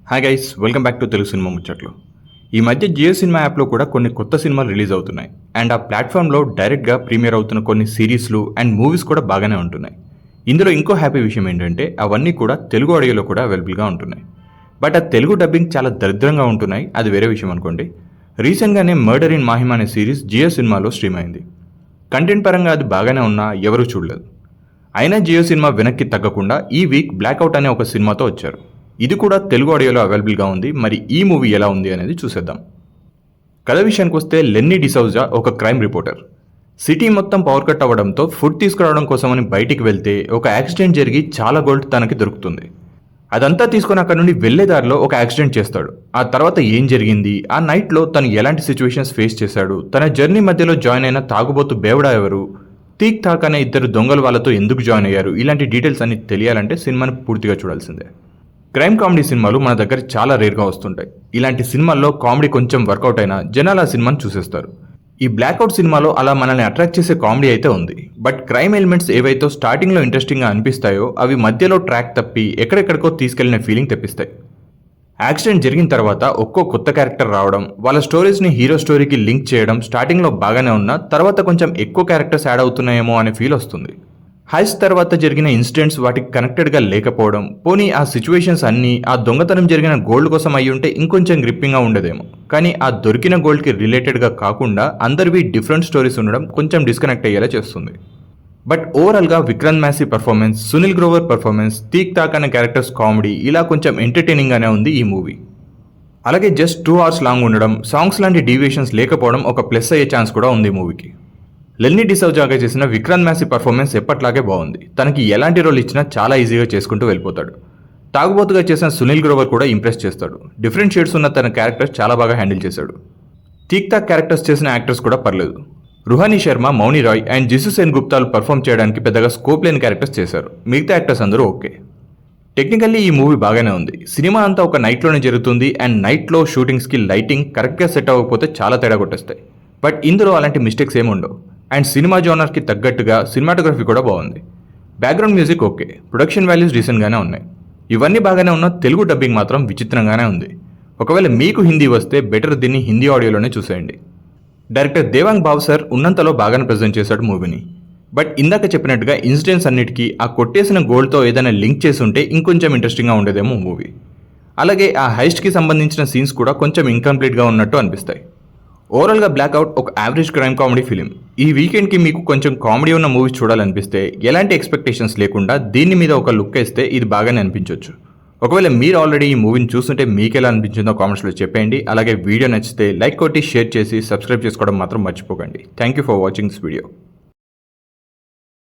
Hi guys, welcome back to Telugu cinema ముచ్చట్లు. ఈ మధ్య జియో సినిమా యాప్లో కూడా కొన్ని కొత్త సినిమాలు రిలీజ్ అవుతున్నాయి. అండ్ ఆ ప్లాట్ఫామ్లో డైరెక్ట్గా ప్రీమియర్ అవుతున్న కొన్ని సిరీస్లు అండ్ మూవీస్ కూడా బాగానే ఉంటున్నాయి. ఇందులో ఇంకో హ్యాపీ విషయం ఏంటంటే అవన్నీ కూడా తెలుగు ఆడియోలో కూడా అవైలబుల్గా ఉంటున్నాయి. బట్ ఆ తెలుగు డబ్బింగ్ చాలా దరిద్రంగా ఉంటున్నాయి, అది వేరే విషయం అనుకోండి. రీసెంట్గానే మర్డర్ ఇన్ మాహిమా అనే సిరీస్ జియో సినిమాలో స్ట్రీమ్ అయింది. కంటెంట్ పరంగా అది బాగానే ఉన్నా ఎవరూ చూడలేదు. అయినా జియో సినిమా వెనక్కి తగ్గకుండా ఈ వీక్ బ్లాక్అవుట్ అనే ఒక సినిమాతో వచ్చారు. ఇది కూడా తెలుగు ఆడియోలో అవైలబుల్గా ఉంది. మరి ఈ మూవీ ఎలా ఉంది అనేది చూసేద్దాం. కథ విషయానికి వస్తే లెన్నీ డిసౌజా ఒక క్రైమ్ రిపోర్టర్. సిటీ మొత్తం పవర్ కట్ అవ్వడంతో ఫుడ్ తీసుకురావడం కోసమని బయటికి వెళ్తే ఒక యాక్సిడెంట్ జరిగి చాలా గోల్డ్ తనకి దొరుకుతుంది. అదంతా తీసుకొని అక్కడ నుండి వెళ్లేదారిలో ఒక యాక్సిడెంట్ చేస్తాడు. ఆ తర్వాత ఏం జరిగింది, ఆ నైట్లో తను ఎలాంటి సిచ్యువేషన్స్ ఫేస్ చేశాడు, తన జర్నీ మధ్యలో జాయిన్ అయిన తాగుబోతు బేవడా ఎవరు, తీక్ తాక్ అనే ఇద్దరు దొంగలు వాళ్ళతో ఎందుకు జాయిన్ అయ్యారు, ఇలాంటి డీటెయిల్స్ అన్ని తెలియాలంటే సినిమాని పూర్తిగా చూడాల్సిందే. క్రైమ్ కామెడీ సినిమాలు మన దగ్గర చాలా రేర్గా వస్తుంటాయి. ఇలాంటి సినిమాల్లో కామెడీ కొంచెం వర్కౌట్ అయినా జనాలు ఆ సినిమాని చూసేస్తారు. ఈ బ్లాక్అవుట్ సినిమాలో అలా మనల్ని అట్రాక్ట్ చేసే కామెడీ అయితే ఉంది. బట్ క్రైమ్ ఎలిమెంట్స్ ఏవైతే స్టార్టింగ్లో ఇంట్రెస్టింగ్గా అనిపిస్తాయో అవి మధ్యలో ట్రాక్ తప్పి ఎక్కడెక్కడికో తీసుకెళ్లిన ఫీలింగ్ తెప్పిస్తాయి. యాక్సిడెంట్ జరిగిన తర్వాత ఒక్కో కొత్త క్యారెక్టర్ రావడం, వాళ్ళ స్టోరీస్ని హీరో స్టోరీకి లింక్ చేయడం స్టార్టింగ్లో బాగానే ఉన్నా తర్వాత కొంచెం ఎక్కువ క్యారెక్టర్స్ యాడ్ అవుతున్నాయేమో అనే ఫీల్ వస్తుంది. హైస్ తర్వాత జరిగిన ఇన్సిడెంట్స్ వాటికి కనెక్టెడ్గా లేకపోవడం, పోనీ ఆ సిచ్యువేషన్స్ అన్నీ ఆ దొంగతనం జరిగిన గోల్డ్ కోసం అయ్యి ఉంటే ఇంకొంచెం గ్రిప్పింగ్గా ఉండదేమో. కానీ ఆ దొరికిన గోల్డ్కి రిలేటెడ్గా కాకుండా అందరివి డిఫరెంట్ స్టోరీస్ ఉండడం కొంచెం డిస్కనెక్ట్ అయ్యేలా చేస్తుంది. బట్ ఓవరాల్గా విక్రమ్ మ్యాసీ పర్ఫార్మెన్స్, సునీల్ గ్రోవర్ పర్ఫార్మెన్స్, తీక్ తాక్ అనే క్యారెక్టర్స్ కామెడీ ఇలా కొంచెం ఎంటర్టైనింగ్గానే ఉంది ఈ మూవీ. అలాగే జస్ట్ 2 hours లాంగ్ ఉండడం, సాంగ్స్ లాంటి డీవియేషన్స్ లేకపోవడం ఒక ప్లస్ అయ్యే ఛాన్స్ కూడా ఉంది మూవీకి. లెన్నీ డిసౌజాగా చేసిన విక్రమ్ మ్యాసీ పర్ఫార్మెన్స్ ఎప్పట్లాగే బాగుంది. తనకి ఎలాంటి రోల్ ఇచ్చినా చాలా ఈజీగా చేసుకుంటూ వెళ్ళిపోతాడు. తాగుబోతుగా చేసిన సునీల్ గ్రోవర్ కూడా ఇంప్రెస్ చేస్తాడు. డిఫరెంట్ షేడ్స్ ఉన్న తన క్యారెక్టర్స్ చాలా బాగా హ్యాండిల్ చేశాడు. తీక్ తాక్ క్యారెక్టర్స్ చేసిన యాక్టర్స్ కూడా పర్లేదు. రుహానీ శర్మ, మౌని రాయ్ అండ్ జిసు సేన్ గుప్తాలు పర్ఫామ్ చేయడానికి పెద్దగా స్కోప్ లేని క్యారెక్టర్స్ చేశారు. మిగతా యాక్టర్స్ అందరూ ఓకే. టెక్నికల్లీ ఈ మూవీ బాగానే ఉంది. సినిమా అంతా ఒక నైట్లోనే జరుగుతుంది అండ్ నైట్లో షూటింగ్స్కి లైటింగ్ కరెక్ట్గా సెట్ అవ్వకపోతే చాలా తేడా కొట్టేస్తాయి. బట్ ఇందులో అలాంటి మిస్టేక్స్ ఏమి ఉండవు. అండ్ సినిమా జోనర్కి తగ్గట్టుగా సినిమాటోగ్రఫీ కూడా బాగుంది. Background music okay, production values రీసెంట్గానే ఉన్నాయి. ఇవన్నీ బాగానే ఉన్న తెలుగు డబ్బింగ్ మాత్రం విచిత్రంగానే ఉంది. ఒకవేళ మీకు హిందీ వస్తే బెటర్ దీన్ని హిందీ ఆడియోలోనే చూసేయండి. డైరెక్టర్ దేవాంగ్ బాబు సార్ ఉన్నంతలో బాగానే ప్రజెంట్ చేశాడు మూవీని. బట్ ఇందాక చెప్పినట్టుగా ఇన్సిడెంట్స్ అన్నిటికీ ఆ కొట్టేసిన గోల్డ్తో ఏదైనా లింక్ చేసి ఉంటే ఇంకొంచెం ఇంట్రెస్టింగ్గా ఉండేదేమో మూవీ. అలాగే ఆ హైస్ట్కి సంబంధించిన సీన్స్ కూడా కొంచెం ఇన్కంప్లీట్గా ఉన్నట్టు అనిపిస్తాయి. ఓవరాల్గా బ్లాక్అవుట్ ఒక యావరేజ్ క్రైమ్ కామెడీ ఫిలిం. ఈ వీకెండ్కి మీకు కొంచెం కామెడీ ఉన్న మూవీస్ చూడాలనిపిస్తే ఎలాంటి ఎక్స్పెక్టేషన్స్ లేకుండా దీని మీద ఒక లుక్ వేస్తే ఇది బాగానే అనిపించవచ్చు. ఒకవేళ మీరు ఆల్రెడీ ఈ మూవీని చూస్తుంటే మీకు ఎలా అనిపించిందో కామెంట్స్లో చెప్పండి. అలాగే వీడియో నచ్చితే లైక్ కొట్టి షేర్ చేసి సబ్స్క్రైబ్ చేసుకోవడం మాత్రం మర్చిపోకండి. Thank you for watching this video.